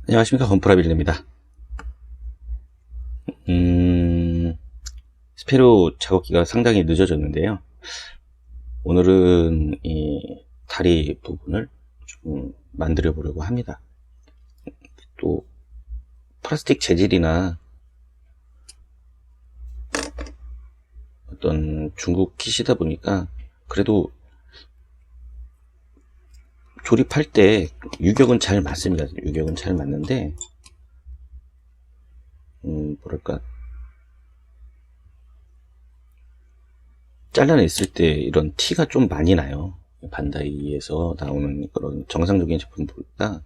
안녕하십니까, 건프라빌드입니다. 스페로 작업기가 상당히 늦어졌는데요. 오늘은 이 다리 부분을 좀 만들어 보려고 합니다. 또 플라스틱 재질이나 어떤 중국 킷이다 보니까 그래도 조립할 때 유격은 잘 맞습니다. 유격은 잘 맞는데 뭐랄까, 잘라냈을 때 이런 티가 좀 많이 나요. 반다이에서 나오는 그런 정상적인 제품보다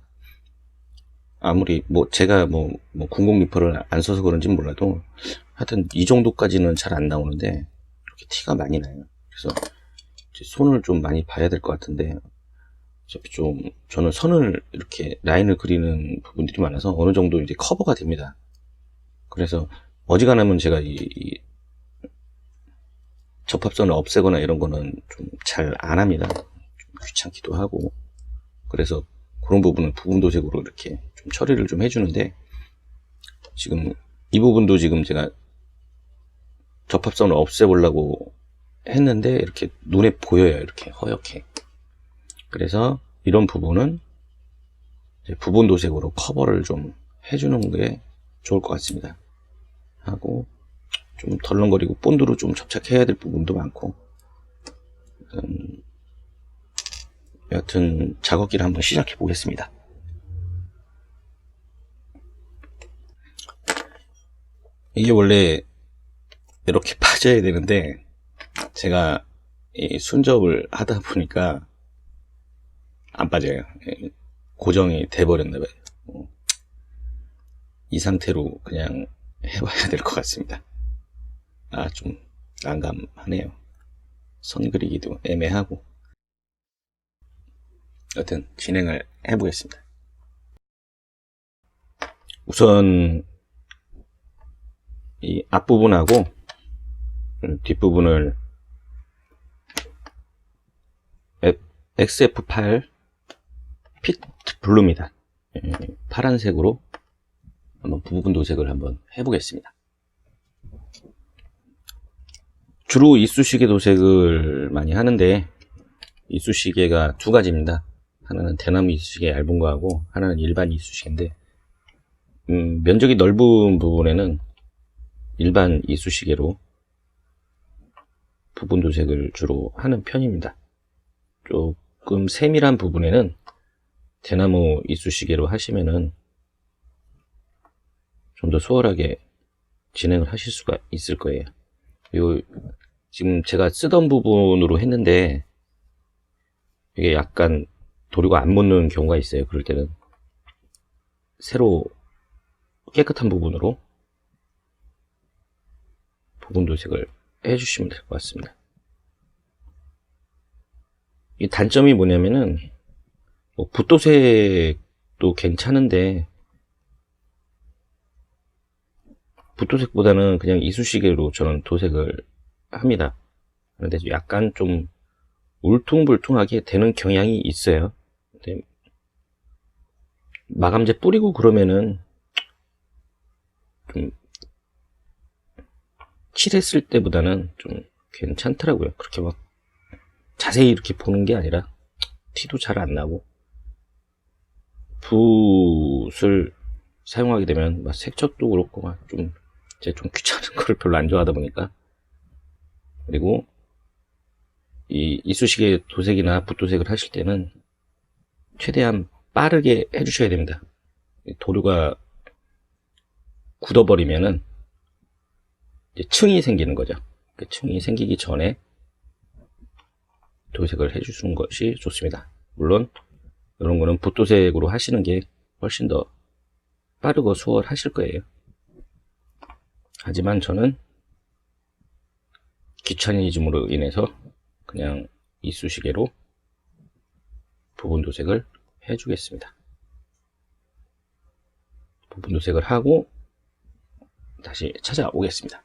아무리 제가 00 리퍼를 안 써서 그런지 몰라도 하여튼 이 정도까지는 잘 안 나오는데 이렇게 티가 많이 나요. 그래서 손을 좀 많이 봐야 될 것 같은데, 어차피 좀 저는 선을 이렇게 라인을 그리는 부분들이 많아서 어느 정도 이제 커버가 됩니다. 그래서 어지간하면 제가 이 접합선을 없애거나 이런 거는 좀 잘 안 합니다. 좀 귀찮기도 하고. 그래서 그런 부분은 부분 도색으로 이렇게 좀 처리를 좀 해주는데, 지금 이 부분도 지금 제가 접합선을 없애보려고 했는데 이렇게 눈에 보여요. 이렇게 허옇게. 그래서 이런 부분은 이제 부분 도색으로 커버를 좀 해주는 게 좋을 것 같습니다. 하고 좀 덜렁거리고 본드로 좀 접착해야 될 부분도 많고, 여하튼 작업기를 한번 시작해 보겠습니다. 이게 원래 이렇게 빠져야 되는데 제가 이 순접을 하다 보니까 안 빠져요. 고정이 돼 버렸나 봐요. 이 상태로 그냥 해봐야 될 것 같습니다. 좀 난감하네요. 선 그리기도 애매하고. 여튼 진행을 해보겠습니다. 우선 이 앞부분하고 뒷부분을 XF8 핏 블루입니다. 파란색으로 한번 부분 도색을 한번 해보겠습니다. 주로 이쑤시개 도색을 많이 하는데, 이쑤시개가 두 가지입니다. 하나는 대나무 이쑤시개 얇은 거하고 하나는 일반 이쑤시개인데, 면적이 넓은 부분에는 일반 이쑤시개로 부분 도색을 주로 하는 편입니다. 조금 세밀한 부분에는 대나무 이쑤시개로 하시면은 좀 더 수월하게 진행을 하실 수가 있을 거예요. 지금 제가 쓰던 부분으로 했는데 이게 약간 도료가 안 묻는 경우가 있어요. 그럴 때는 새로 깨끗한 부분으로 부분 도색을 해주시면 될 것 같습니다. 이 단점이 뭐냐면은 붓도색도 괜찮은데 붓도색보다는 그냥 이쑤시개로 저는 도색을 합니다. 그런데 약간 좀 울퉁불퉁하게 되는 경향이 있어요. 근데 마감제 뿌리고 그러면은 좀 칠했을 때보다는 좀 괜찮더라고요. 그렇게 막 자세히 이렇게 보는 게 아니라 티도 잘 안 나고, 붓을 사용하게 되면 막 색적도 그렇고 제가 좀 귀찮은 거를 별로 안 좋아하다 보니까. 그리고 이 이쑤시개 도색이나 붓도색을 하실 때는 최대한 빠르게 해주셔야 됩니다. 도료가 굳어버리면은 이제 층이 생기는 거죠. 그 층이 생기기 전에 도색을 해주시는 것이 좋습니다. 물론 이런 거는 붓도색으로 하시는 게 훨씬 더 빠르고 수월하실 거예요. 하지만 저는 귀차니즘으로 인해서 그냥 이쑤시개로 부분 도색을 해주겠습니다. 부분 도색을 하고 다시 찾아오겠습니다.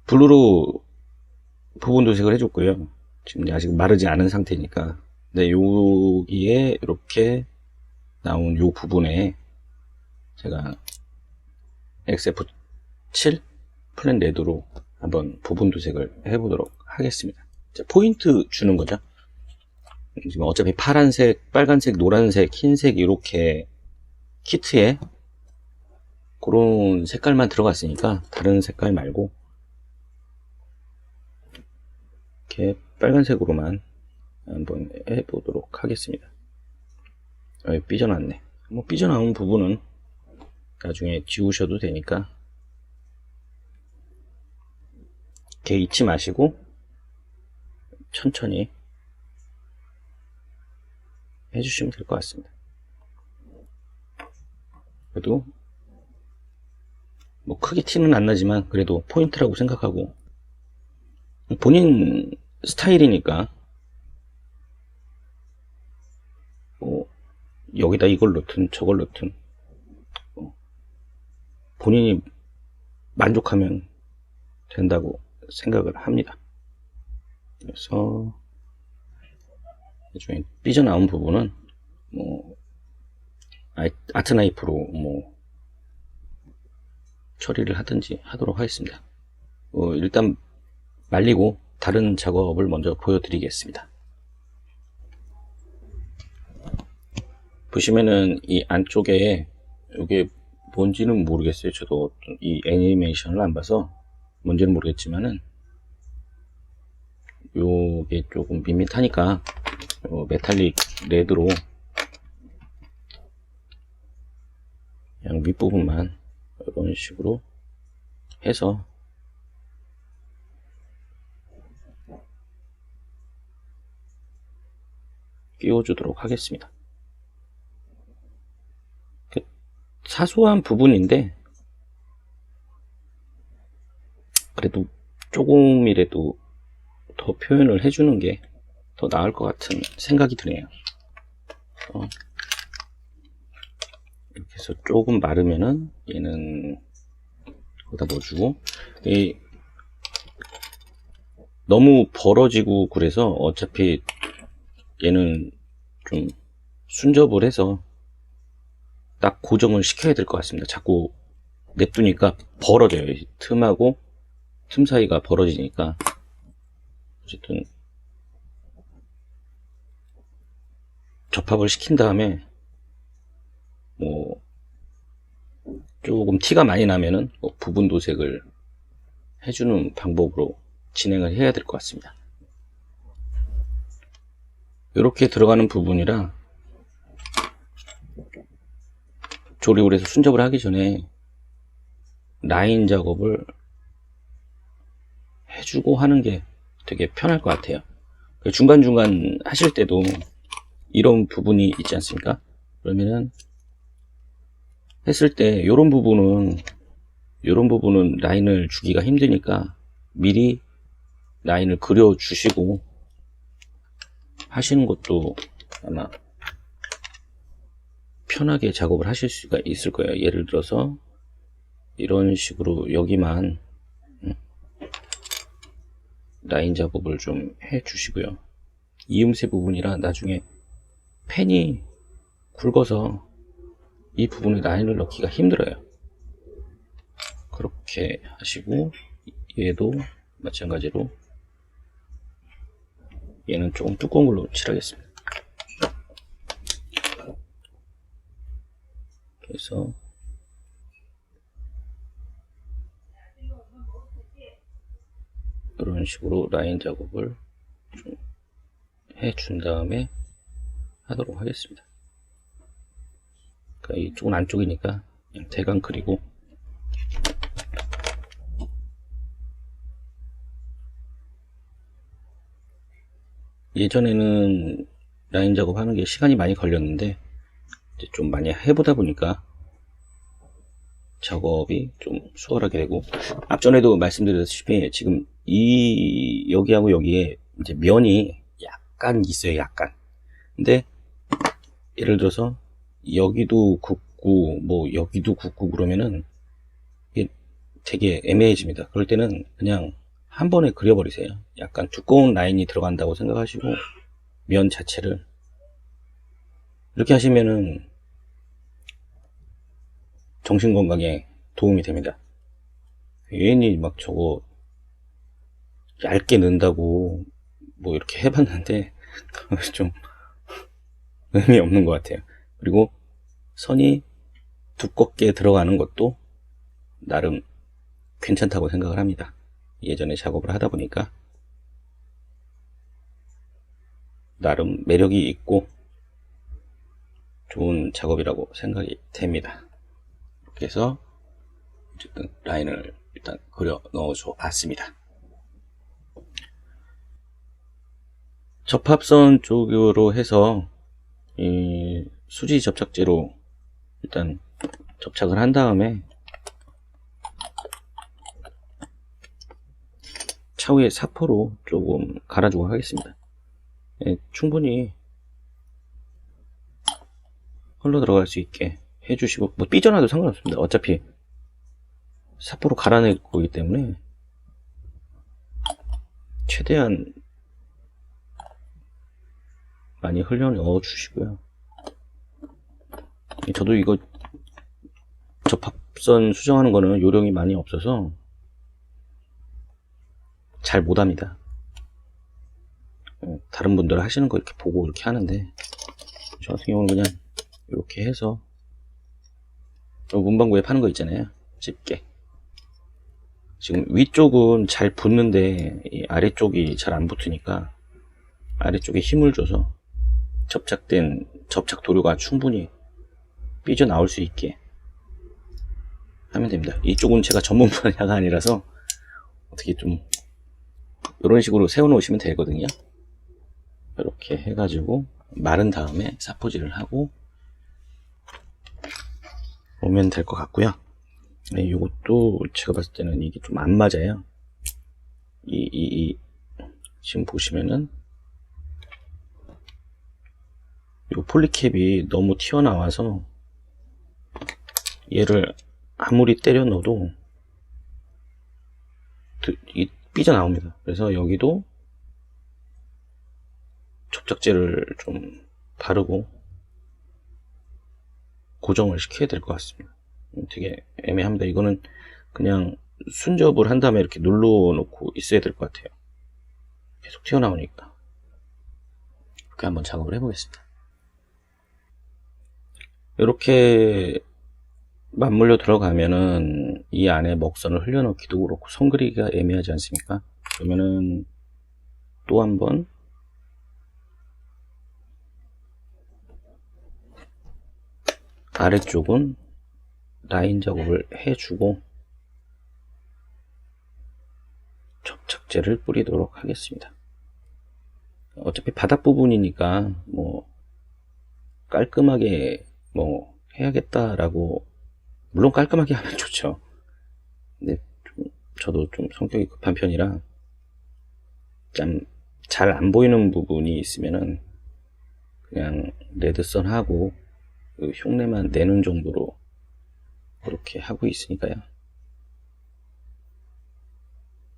블루로 부분 도색을 해줬고요. 지금 아직 마르지 않은 상태니까 네, 여기에 이렇게 나온 요 부분에 제가 XF7 플랜 레드로 한번 부분 도색을 해보도록 하겠습니다. 자, 포인트 주는 거죠. 지금 어차피 파란색, 빨간색, 노란색, 흰색 이렇게 키트에 그런 색깔만 들어갔으니까 다른 색깔 말고 이렇게 빨간색으로만 한번 해보도록 하겠습니다. 삐져나왔네. 뭐 삐져나온 부분은 나중에 지우셔도 되니까 이렇게 잊지 마시고 천천히 해주시면 될 것 같습니다. 그래도 뭐 크게 티는 안 나지만 그래도 포인트라고 생각하고 본인 스타일이니까 뭐 여기다 이걸 넣든 저걸 넣든 본인이 만족하면 된다고 생각을 합니다. 그래서 나중에 삐져나온 부분은 뭐 아트 나이프로 뭐 처리를 하든지 하도록 하겠습니다. 일단 말리고 다른 작업을 먼저 보여드리겠습니다. 보시면은 이 안쪽에 이게 뭔지는 모르겠어요. 저도 이 애니메이션을 안 봐서 뭔지는 모르겠지만은 요게 조금 밋밋하니까 메탈릭 레드로 그냥 윗부분만 이런 식으로 해서 끼워주도록 하겠습니다. 사소한 부분인데 그래도 조금이라도 더 표현을 해주는 게 더 나을 것 같은 생각이 드네요. 이렇게 해서 조금 마르면은 얘는 거기다 넣어주고, 너무 벌어지고 그래서 어차피 얘는 좀 순접을 해서 딱 고정을 시켜야 될 것 같습니다. 자꾸 냅두니까 벌어져요. 틈하고 틈 사이가 벌어지니까. 어쨌든 접합을 시킨 다음에 뭐 조금 티가 많이 나면은 부분 도색을 해주는 방법으로 진행을 해야 될 것 같습니다. 이렇게 들어가는 부분이라 조립을 해서 순접을 하기 전에 라인 작업을 해주고 하는 게 되게 편할 것 같아요. 중간중간 하실 때도 이런 부분이 있지 않습니까? 그러면은 했을 때 이런 부분은 라인을 주기가 힘드니까 미리 라인을 그려 주시고 하시는 것도 아마 편하게 작업을 하실 수가 있을 거예요. 예를 들어서 이런 식으로 여기만 라인 작업을 좀 해 주시고요. 이음새 부분이라 나중에 펜이 굵어서 이 부분에 라인을 넣기가 힘들어요. 그렇게 하시고 얘도 마찬가지로 얘는 조금 두꺼운 걸로 칠하겠습니다. 그래서 이런 식으로 라인 작업을 좀 해준 다음에 하도록 하겠습니다. 그러니까 이쪽은 안쪽이니까 그냥 대강 그리고 예전에는 라인 작업하는 게 시간이 많이 걸렸는데 이제 좀 많이 해보다 보니까 작업이 좀 수월하게 되고, 앞전에도 말씀드렸다시피 지금 여기하고 여기에 이제 면이 약간 있어요. 약간. 근데 예를 들어서 여기도 굽고 뭐 여기도 굽고 그러면은 이게 되게 애매해집니다. 그럴 때는 그냥 한 번에 그려버리세요. 약간 두꺼운 라인이 들어간다고 생각하시고 면 자체를 이렇게 하시면은 정신건강에 도움이 됩니다. 괜히 막 저거 얇게 넣는다고 뭐 이렇게 해봤는데 좀 의미 없는 것 같아요. 그리고 선이 두껍게 들어가는 것도 나름 괜찮다고 생각을 합니다. 예전에 작업을 하다 보니까 나름 매력이 있고 좋은 작업이라고 생각이 됩니다. 이렇게 해서 어쨌든 라인을 일단 그려 넣어줘 봤습니다. 접합선 쪽으로 해서 이 수지 접착제로 일단 접착을 한 다음에 차후에 사포로 조금 갈아주고 하겠습니다. 네, 충분히 흘러 들어갈 수 있게 해주시고, 뭐 삐져나도 상관없습니다. 어차피 사포로 갈아낼 거기 때문에 최대한 많이 흘려 넣어 주시고요. 저도 이거 접합선 수정하는 거는 요령이 많이 없어서 잘 못합니다. 다른 분들 하시는 거 이렇게 보고 이렇게 하는데, 저 같은 경우는 그냥 이렇게 해서 문방구에 파는 거 있잖아요, 집게. 지금 위쪽은 잘 붙는데 이 아래쪽이 잘 안 붙으니까 아래쪽에 힘을 줘서 접착된 접착 도료가 충분히 삐져나올 수 있게 하면 됩니다. 이쪽은 제가 전문 분야가 아니라서 어떻게 좀 이런 식으로 세워 놓으시면 되거든요. 이렇게 해가지고 마른 다음에 사포질을 하고 오면 될 것 같고요. 네, 이것도 제가 봤을 때는 이게 좀 안 맞아요. 지금 보시면은 이 폴리캡이 너무 튀어나와서 얘를 아무리 때려 넣어도 삐져나옵니다. 그래서 여기도 접착제를 좀 바르고 고정을 시켜야 될 것 같습니다. 되게 애매합니다. 이거는 그냥 순접을 한 다음에 이렇게 눌러 놓고 있어야 될 것 같아요. 계속 튀어나오니까. 이렇게 한번 작업을 해보겠습니다. 이렇게 맞물려 들어가면은 이 안에 먹선을 흘려넣기도 그렇고 선 그리기가 애매하지 않습니까? 그러면은 또 한번 아래쪽은 라인 작업을 해주고 접착제를 뿌리도록 하겠습니다. 어차피 바닥 부분이니까 뭐 깔끔하게 뭐 해야겠다라고, 물론 깔끔하게 하면 좋죠. 근데 저도 좀 성격이 급한 편이라 좀 잘 안 보이는 부분이 있으면은 그냥 레드선 하고 그 흉내만 내는 정도로 그렇게 하고 있으니까요.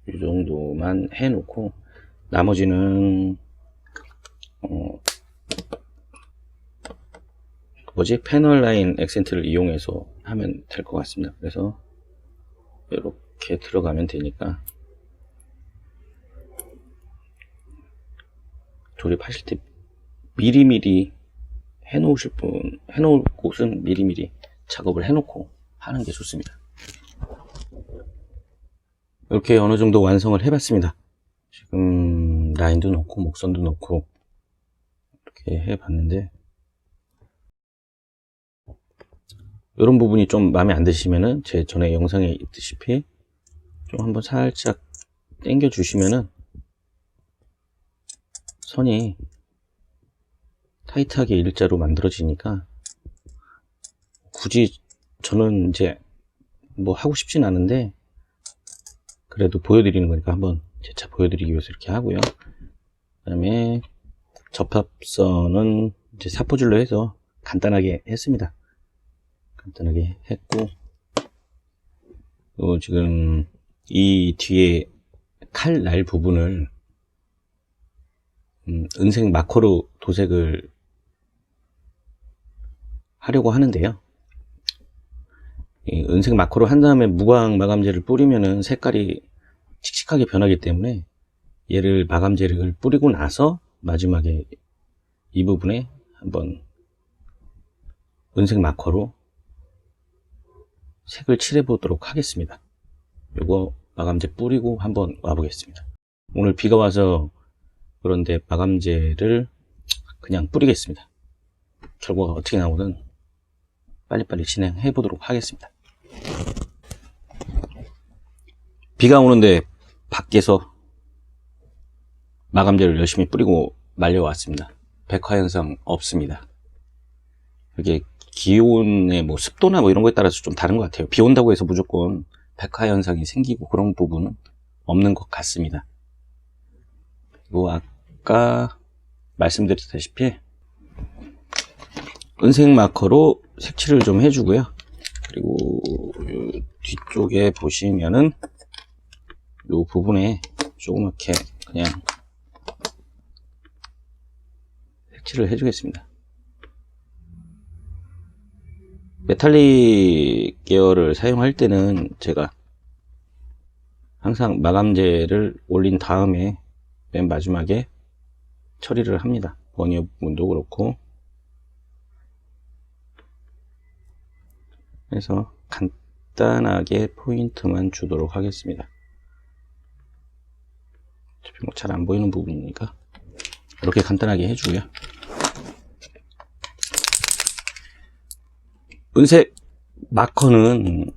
이 정도만 해놓고 나머지는 패널 라인 액센트를 이용해서 하면 될 것 같습니다. 그래서 이렇게 들어가면 되니까 조립하실 때 미리미리 해놓을 곳은 미리미리 작업을 해놓고 하는 게 좋습니다. 이렇게 어느 정도 완성을 해봤습니다. 지금 라인도 넣고 목선도 넣고 이렇게 해봤는데, 이런 부분이 좀 마음에 안 드시면은 제 전에 영상에 있다시피 좀 한번 살짝 당겨 주시면은 선이 타이트하게 일자로 만들어지니까, 굳이 저는 이제 뭐 하고 싶진 않은데 그래도 보여드리는 거니까 한번 제 차 보여드리기 위해서 이렇게 하고요. 그 다음에 접합선은 이제 사포질로 해서 간단하게 했습니다. 간단하게 했고, 지금 이 뒤에 칼 날 부분을 은색 마커로 도색을 하려고 하는데요. 이 은색 마커로 한 다음에 무광 마감제를 뿌리면은 색깔이 칙칙하게 변하기 때문에 얘를 마감제를 뿌리고 나서 마지막에 이 부분에 한번 은색 마커로 색을 칠해 보도록 하겠습니다. 요거 마감제 뿌리고 한번 와보겠습니다. 오늘 비가 와서 그런데 마감제를 그냥 뿌리겠습니다. 결과가 어떻게 나오든 빨리빨리 진행해 보도록 하겠습니다. 비가 오는데 밖에서 마감제를 열심히 뿌리고 말려왔습니다. 백화현상 없습니다. 이게 기온의 뭐 습도나 뭐 이런 거에 따라서 좀 다른 것 같아요. 비 온다고 해서 무조건 백화현상이 생기고 그런 부분은 없는 것 같습니다. 그리고 아까 말씀드렸다시피 은색 마커로 색칠을 좀 해주고요. 그리고 요 뒤쪽에 보시면은 요 부분에 조그맣게 그냥 색칠을 해주겠습니다. 메탈릭 계열을 사용할 때는 제가 항상 마감제를 올린 다음에 맨 마지막에 처리를 합니다. 버니어 부분도 그렇고. 그래서 간단하게 포인트만 주도록 하겠습니다. 뭐 잘 안 보이는 부분이니까 이렇게 간단하게 해주고요. 은색 마커는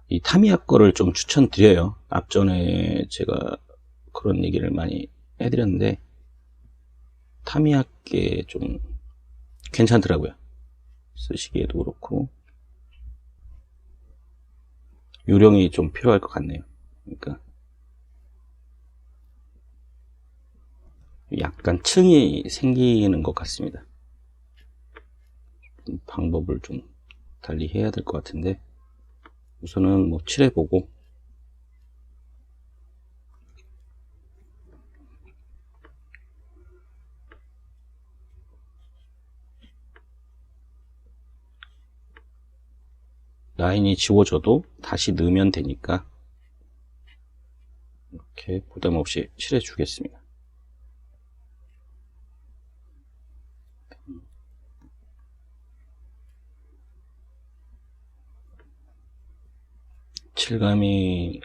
이 타미야 거를 좀 추천드려요. 앞전에 제가 그런 얘기를 많이 해드렸는데 타미야 게 좀 괜찮더라고요. 쓰시기에도 그렇고 요령이 좀 필요할 것 같네요. 그러니까 약간 층이 생기는 것 같습니다. 방법을 좀 달리 해야 될 것 같은데 우선은 뭐 칠해보고 라인이 지워져도 다시 넣으면 되니까 이렇게 부담 없이 칠해 주겠습니다.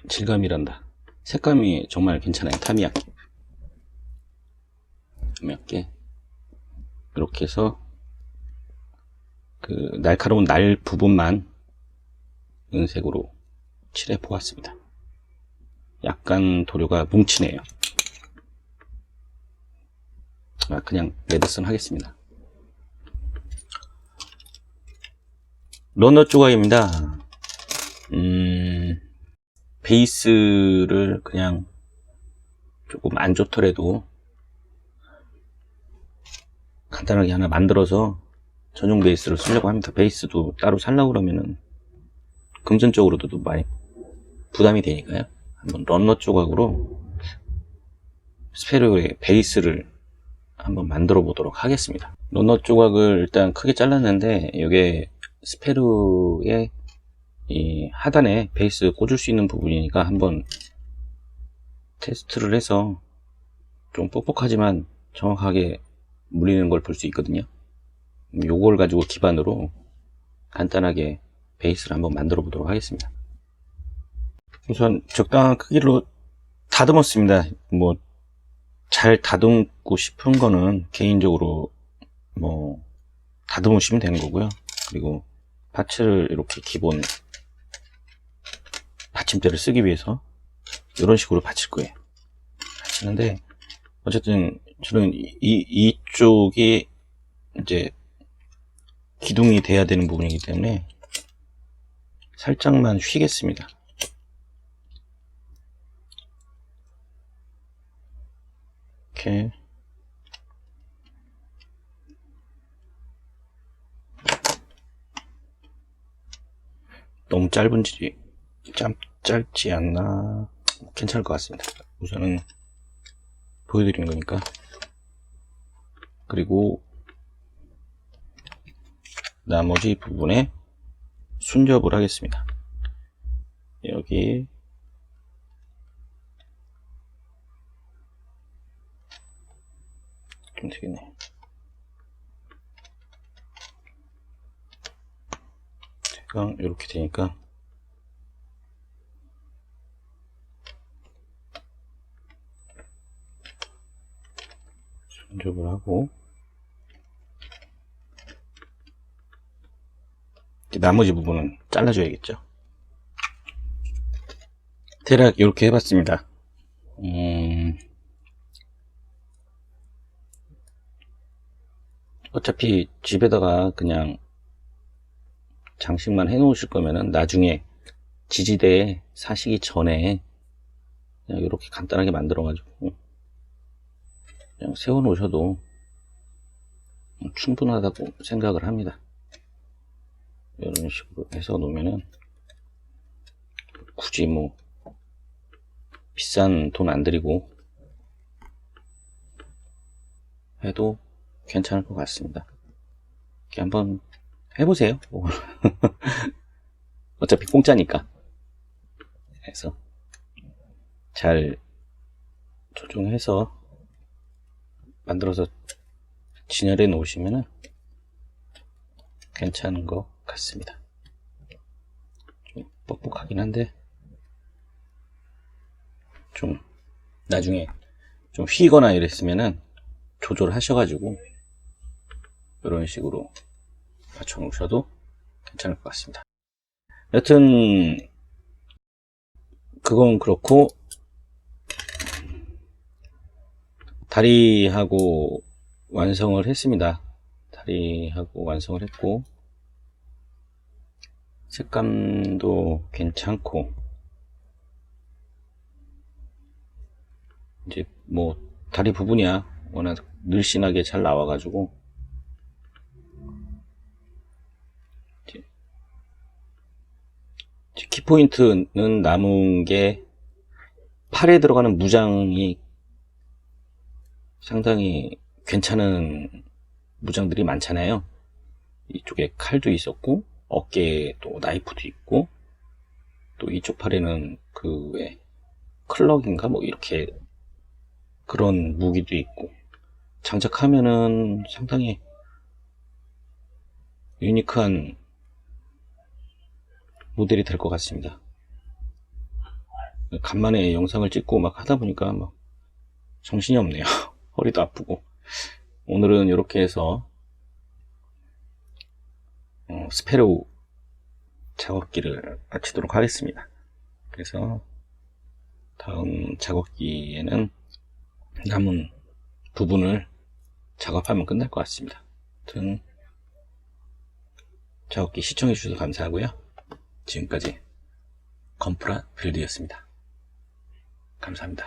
질감이란다. 색감이 정말 괜찮아요. 타미야 몇 개 이렇게 해서 그 날카로운 날 부분만 은색으로 칠해 보았습니다. 약간 도료가 뭉치네요. 그냥 레드선 하겠습니다. 러너 조각입니다. 베이스를 그냥 조금 안 좋더라도 간단하게 하나 만들어서 전용 베이스를 쓰려고 합니다. 베이스도 따로 살려고 그러면은 금전적으로도 많이 부담이 되니까요. 한번 러너 조각으로 스페로의 베이스를 한번 만들어 보도록 하겠습니다. 러너 조각을 일단 크게 잘랐는데 이게 스페로의 이 하단에 베이스 꽂을 수 있는 부분이니까 한번 테스트를 해서 좀 뻑뻑하지만 정확하게 물리는 걸 볼 수 있거든요. 요걸 가지고 기반으로 간단하게 베이스를 한번 만들어 보도록 하겠습니다. 우선 적당한 크기로 다듬었습니다. 뭐 잘 다듬고 싶은 거는 개인적으로 뭐 다듬으시면 되는 거고요. 그리고 파츠를 이렇게 기본 받침대를 쓰기 위해서 이런 식으로 받칠 거예요. 받치는데 어쨌든 저는 이쪽이 이제 기둥이 돼야 되는 부분이기 때문에 살짝만 휘겠습니다. 이렇게 너무 짧지 않나? 괜찮을 것 같습니다. 우선은 보여드린 거니까. 그리고 나머지 부분에 순접을 하겠습니다. 여기 좀 되겠네. 제가 이렇게 되니까 순접을 하고, 나머지 부분은 잘라줘야겠죠. 대략 이렇게 해봤습니다. 어차피 집에다가 그냥 장식만 해 놓으실 거면은 나중에 지지대 사시기 전에 그냥 이렇게 간단하게 만들어 가지고 그냥 세워 놓으셔도 충분하다고 생각을 합니다. 이런 식으로 해서 놓으면은 굳이 뭐 비싼 돈 안 들이고 해도 괜찮을 것 같습니다. 이렇게 한번 해보세요. 어차피 공짜니까. 그래서 잘 조정해서 만들어서 진열해 놓으시면 괜찮은 것 같습니다. 좀 뻑뻑하긴 한데 좀 나중에 좀 휘거나 이랬으면은 조절하셔가지고 이런 식으로 맞춰 놓으셔도 괜찮을 것 같습니다. 여튼 그건 그렇고, 다리하고 완성을 했습니다. 다리하고 완성을 했고, 색감도 괜찮고, 이제 뭐 다리 부분이야 워낙 늘씬하게 잘 나와가지고 키포인트는 남은 게 팔에 들어가는 무장이 상당히 괜찮은 무장들이 많잖아요. 이쪽에 칼도 있었고 어깨에 또 나이프도 있고 또 이쪽 팔에는 그 왜 클럭인가 뭐 이렇게 그런 무기도 있고 장착하면은 상당히 유니크한 모델이 될 것 같습니다. 간만에 영상을 찍고 막 하다 보니까 막 정신이 없네요. 허리도 아프고. 오늘은 이렇게 해서 스페로우 작업기를 마치도록 하겠습니다. 그래서 다음 작업기에는 남은 부분을 작업하면 끝날 것 같습니다. 아무튼 작업기 시청해 주셔서 감사하고요. 지금까지 건프라 빌드였습니다. 감사합니다.